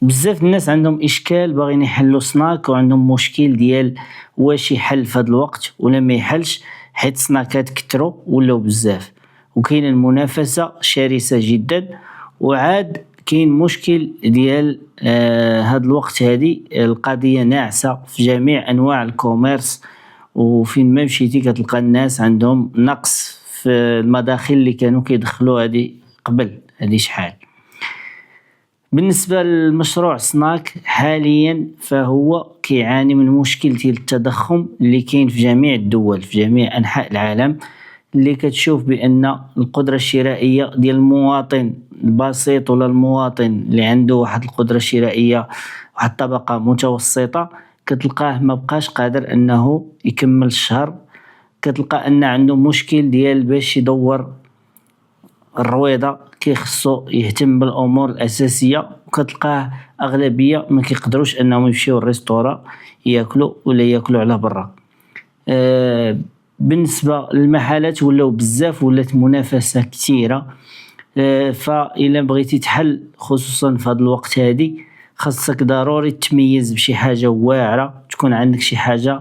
بزاف الناس عندهم اشكال باغيين يحلوا سناك وعندهم مشكل ديال واش يحل في هذا الوقت ولا ما يحلش، حيت سناكات كتروا ولاو بزاف وكاين المنافسة شرسة جدا. وعاد كاين مشكل ديال هاد الوقت، هادي القضية ناعسة في جميع انواع الكوميرس، وفين ما مشيتي كتلقى الناس عندهم نقص في المداخل اللي كانوا كيدخلوا هادي قبل هادي شحال. بالنسبة للمشروع سناك حاليا فهو كيعاني من مشكل ديال التضخم اللي كاين في جميع الدول في جميع أنحاء العالم، اللي كتشوف بأن القدرة الشرائية ديال المواطن البسيط ولا المواطن اللي عنده واحد القدرة الشرائية واحد الطبقة متوسطة كتلقاه ما بقاش قادر أنه يكمل الشهر، كتلقى أن عنده مشكل ديال باش يدور الرويضة كيخصو يهتم بالامور الاساسيه، وكتلقاه اغلبيه ما كيقدروش انهم يمشيو الريستورا ياكلوا ولا ياكلوا على برا. بالنسبه للمحلات ولاو بزاف، ولات منافسه كثيره. فإلا بغيتي تحل خصوصا في هذا الوقت هادي خاصك ضروري تميز بشي حاجه واعره، تكون عندك شي حاجه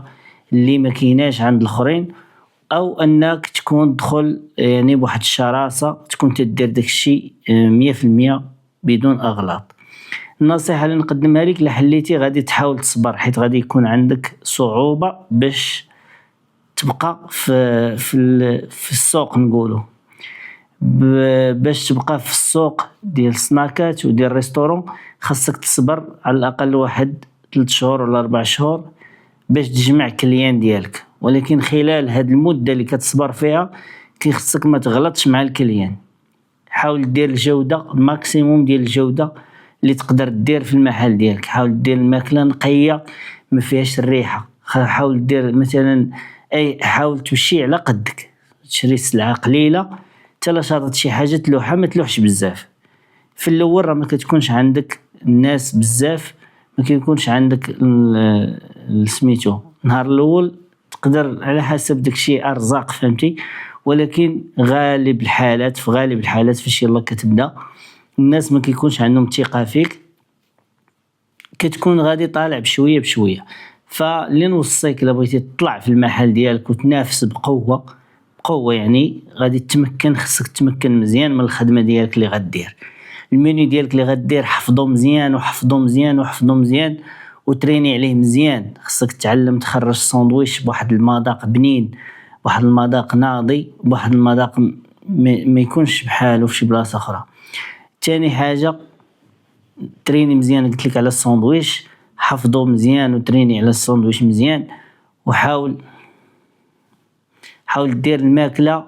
اللي ما كيناش عند الاخرين، او انك تكون تدخل يعني بواحد الشراسة تكون تدير داكشي 100% بدون اغلاط. النصيحة اللي نقدمها لك لحليتي غادي تحاول تصبر، حيت غادي يكون عندك صعوبة باش تبقى في السوق نقولو، باش تبقى في السوق ديال السناكات وديال الريستورون خاصك تصبر على الاقل واحد 3 شهور ولا 4 شهور باش تجمع كليان ديالك. ولكن خلال هاد المدة اللي كتصبر فيها كيخصك ما تغلطش مع الكليان، حاول دير الجودة الماكسيموم ديال الجودة اللي تقدر دير في المحل ديالك، حاول دير الماكلة نقية ما فيهاش الريحة، حاول دير مثلا حاول تمشي على قدك، تشري السلعة قليلة حتى لا شاطت شي حاجة تلوحها ما تلوحش بزاف. في الاول راه ما كتكونش عندك الناس بزاف، ما كيكونش عندك سميتو نهار الاول تقدر على حسب داكشي ارزاق فهمتي، ولكن غالب الحالات في غالب الحالات فاش يلا كتبدا الناس ما كيكونش عندهم ثقة فيك، كتكون غادي طالع بشوية بشوية. فاللي نوصيك الا بغيتي تطلع في المحل ديالك وتنافس بقوة يعني غادي تمكن، خصك تمكن مزيان من الخدمة ديالك اللي غدير، الميني ديالك اللي غدير حفظو مزيان وحفظو مزيان وحفظو مزيان وتريني عليه مزيان. خصك تعلم تخرج الساندويش بواحد المذاق بنين، بواحد المذاق ناضي، بواحد المذاق ما يكونش بحالو في شي بلاصة اخرى. تاني حاجة تريني مزيان، قلت لك على الساندويش حفظو مزيان وتريني على الساندويش مزيان، وحاول دير الماكلة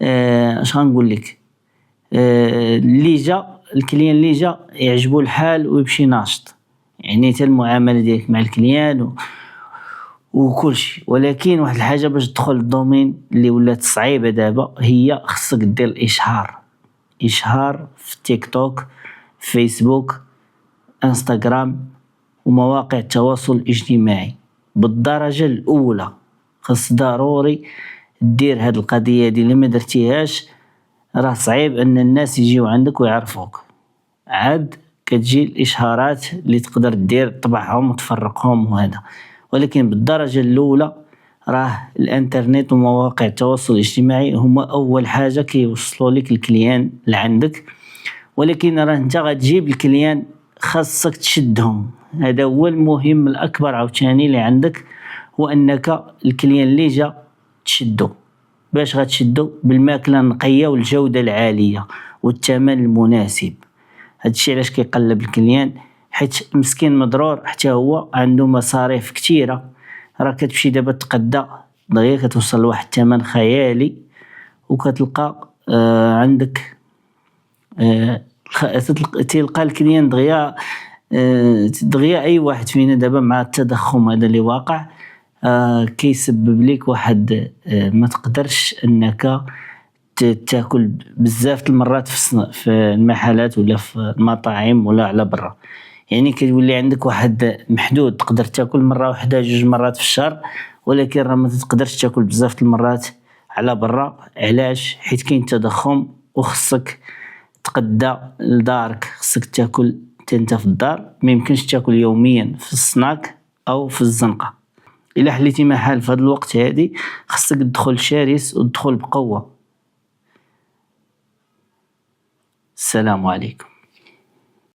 اش غنقول لك اللي جا الكليان اللي جا يعجبو الحال ويمشي ناشط، يعني حتى المعاملة ديالك مع الكليان وكل شيء. ولكن واحد الحاجة باش تدخل الدومين اللي ولات صعيبة دابا هي خصك دير الاشهار في تيك توك، فيسبوك، انستغرام ومواقع التواصل الاجتماعي بالدرجة الاولى. خص ضروري دير هاد القضية دي، اللي ما درتيهاش راه صعيب ان الناس يجيو عندك ويعرفوك. عاد كتجي الاشهارات اللي تقدر دير طبعهم وتفرقهم وهذا، ولكن بالدرجة الاولى راه الانترنت ومواقع التواصل الاجتماعي هما اول حاجة كيوصلوا لك الكليان لعندك. ولكن راه انت غتجيب الكليان خاصك تشدهم، هذا هو المهم الاكبر عاوتاني اللي عندك، هو انك الكليان اللي جا تشدو. باش غتشدو؟ بالماكلة النقية والجودة العالية والثمن المناسب. هادشي علاش كيقلب الكليان، حيت مسكين مضرور حتى هو عنده مصاريف كتيرة. راه كتمشي دابا تقدى دغيا كتوصل لواحد الثمن خيالي، وكتلقى عندك تلقى الكليان دغيا اي واحد فينا دابا مع التضخم هذا اللي واقع كيسبب لك واحد ما تقدرش انك تاكل بزاف المرات في المحلات ولا في المطاعم ولا على برا، يعني كيولي عندك واحد محدود تقدر تاكل مرة واحدة 2 مرات في الشهر، ولكن راه ما تقدرش تاكل بزاف المرات على برا. علاش؟ حيت كاين تضخم وخصك تقدى لدارك، خصك تاكل انت في الدار ما يمكنش تاكل يوميا في السناك او في الزنقة. الا حليتي محل في هذا الوقت هادي خصك تدخل شرس وتدخل بقوة. السلام عليكم.